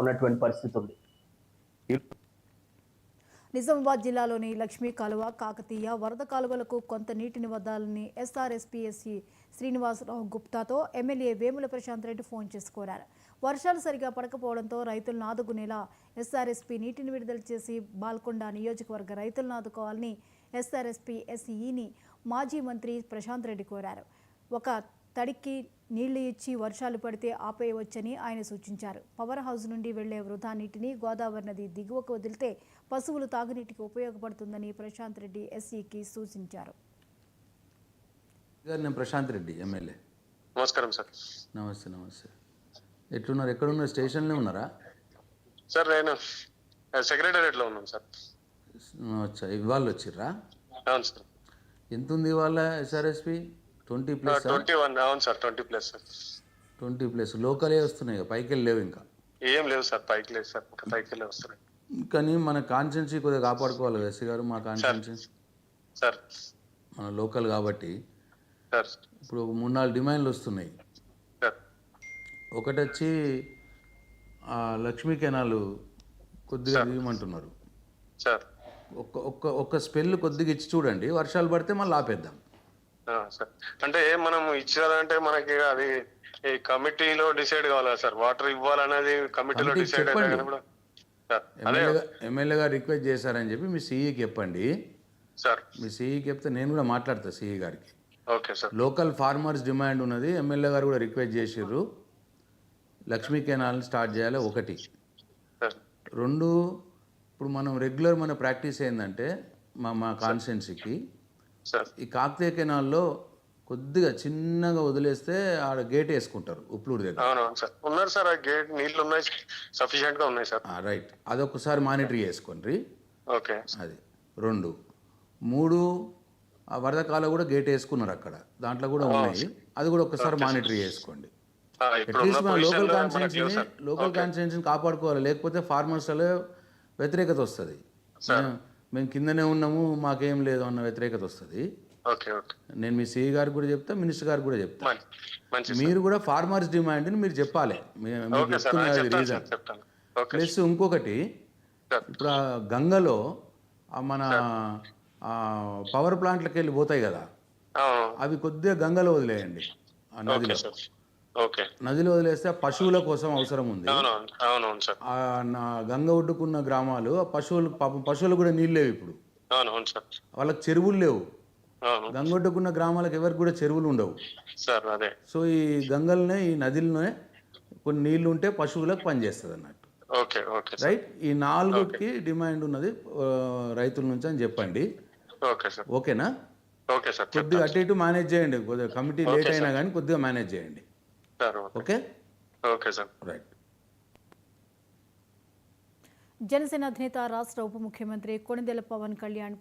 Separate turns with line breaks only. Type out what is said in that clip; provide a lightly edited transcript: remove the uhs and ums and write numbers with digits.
ఉన్నటువంటి పరిస్థితి ఉంది.
నిజామాబాద్ జిల్లాలోని లక్ష్మీ కాలువ, కాకతీయ వరద కాలువలకు కొంత నీటిని వదలాలని ఎస్ఆర్ఎస్పీ ఎస్సీ శ్రీనివాసరావు గుప్తాతో ఎమ్మెల్యే వేముల ప్రశాంత్ రెడ్డి ఫోన్ చేసి కోరారు. వర్షాలు సరిగా పడకపోవడంతో రైతులను ఆదుకునేలా ఎస్ఆర్ఎస్పీ నీటిని విడుదల చేసి బాల్కొండ నియోజకవర్గ రైతులను ఆదుకోవాలని ఎస్ఆర్ఎస్పీ ఎస్ఈని మాజీ మంత్రి ప్రశాంత్ రెడ్డి కోరారు. ఒక తడికి నీళ్లు ఇచ్చి వర్షాలు పడితే ఆపేయవచ్చని ఆయన సూచించారు. పవర్ హౌస్ నుండి వెళ్లే వృధా నీటిని గోదావరి నది దిగువకు వదిలితే పశువులు తాగునీటికి ఉపయోగపడుతుందని ప్రశాంత్ రెడ్డి ఎస్ఈకి సూచించారు.
ప్రశాంత్ రెడ్డి ఎమ్మెల్యే.
నమస్కారం సార్.
నమస్తే. ఎట్లున్నారు? ఎక్కడున్నారు? స్టేషన్లో ఉన్నారా
సార్? నేను సెక్రటేరియట్లో ఉన్నాను సార్.
అచ్చా, ఇవాళ వచ్చిర్రా?
అవును సార్.
ఎంత ఉంది ఇవాళ ఎస్ఆర్ఎస్పి? 20+?
21. అవును సార్, 20+ సార్.
20+. లోకలే వస్తున్నాయి, పైకి వెళ్ళి లేవు ఇంకా?
ఏం లేవు సార్, పైకి లేదు సార్, పైకి వెళ్ళి వస్తున్నాయి.
కానీ మన కాన్స్టిట్యున్సీ కొద్దిగా కాపాడుకోవాలి కదా ఎస్సీ గారు. మా కాన్స్టిట్యున్సీ
సార్
మన లోకల్ కాబట్టి
సార్
ఇప్పుడు 3-4 డిమాండ్లు వస్తున్నాయి.
సార్
ఒకటి వచ్చి లక్ష్మీ కెనాలు కొద్దిగా ఇవ్వమంటున్నారు
సార్.
ఒక్క స్పెల్ కొద్దిగా ఇచ్చి చూడండి, వర్షాలు పడితే మళ్ళీ ఆపేద్దాం
సార్. అంటే మనం ఇచ్చారంటే మనకి అది ఈ కమిటీలో డిసైడ్ కావాలి సార్. వాటర్ ఇవ్వాలనేది కమిటీలో డిసైడ్ అయితే కూడా
ఎమ్మెల్యే గారు రిక్వెస్ట్ చేశారని చెప్పి మీ సీఈకి చెప్పండి
సార్.
మీ సీఈకి చెప్తే నేను కూడా మాట్లాడతా సీఈ గారికి.
Okay sir.
Local farmers demand ఉన్నది, ఎమ్మెల్యే గారు కూడా రిక్వెస్ట్ చేసిర్రు. లక్ష్మీ కెనాల్ని స్టార్ట్ చేయాలి ఒకటి. 2, ఇప్పుడు మనం రెగ్యులర్ మన ప్రాక్టీస్ ఏంటంటే మా కాన్స్టిట్యున్సీకి ఈ కాకతీయ కెనాల్లో కొద్దిగా చిన్నగా వదిలేస్తే ఆడ గేట్ వేసుకుంటారు ఉప్లూరు దగ్గర.
అవునవును సార్, ఉన్నారు సార్. ఆ గేట్ నీళ్లు ఉన్నాయి, సఫిషియెంట్ గా ఉన్నాయి సార్.
రైట్, అదొకసారి మానిటర్ చేసుకోండి.
ఓకే,
అది 2. 3, ఆ వరద కాలం కూడా గేట్ వేసుకున్నారు అక్కడ, దాంట్లో కూడా ఉన్నాయి, అది కూడా ఒకసారి మానిటర్ చేసుకోండి. అట్లీస్ట్ మన లోకల్ కాన్స్టిట్యున్సీని కాపాడుకోవాలి, లేకపోతే ఫార్మర్స్లో వ్యతిరేకత వస్తుంది. మేము కిందనే ఉన్నాము, మాకేం లేదు అన్న వ్యతిరేకత వస్తుంది. నేను మీ సిఈ గారికి కూడా చెప్తా, మినిస్టర్ గారికి కూడా చెప్తా. మీరు కూడా ఫార్మర్స్ డిమాండ్ని మీరు చెప్పాలి. రీజన్ ప్లస్ ఇంకొకటి, ఇప్పుడు ఆ గంగలో మన పవర్ ప్లాంట్లకు వెళ్ళి పోతాయి కదా, అవి కొద్దిగా గంగలో వదిలేయండి. ఆ నదిలో వదిలేస్తే పశువుల కోసం అవసరం ఉంది. గంగ ఒడ్డుకున్న గ్రామాలు పశువులు కూడా నీళ్ళు లేవు ఇప్పుడు, వాళ్ళకి చెరువులు లేవు. గంగ ఒడ్డుకున్న గ్రామాలకు ఎవరికి కూడా చెరువులు ఉండవు. సో ఈ గంగల్నే, ఈ నదిలోనే కొన్ని నీళ్లు ఉంటే పశువులకు పనిచేస్తుంది అన్నట్టు. రైట్, ఈ 4కి డిమాండ్ ఉన్నది రైతుల నుంచి అని చెప్పండి. ఓకేనా? కొద్దిగా అటు ఇటు మేనేజ్ చేయండి, కొద్దిగా కమిటీ లేట్ అయినా కానీ కొద్దిగా మేనేజ్ చేయండి. Okay
sir.
రైట్.
జనసేన అధినేత రాష్ట్ర ఉప ముఖ్యమంత్రి కొణిదెల పవన్ కళ్యాణ్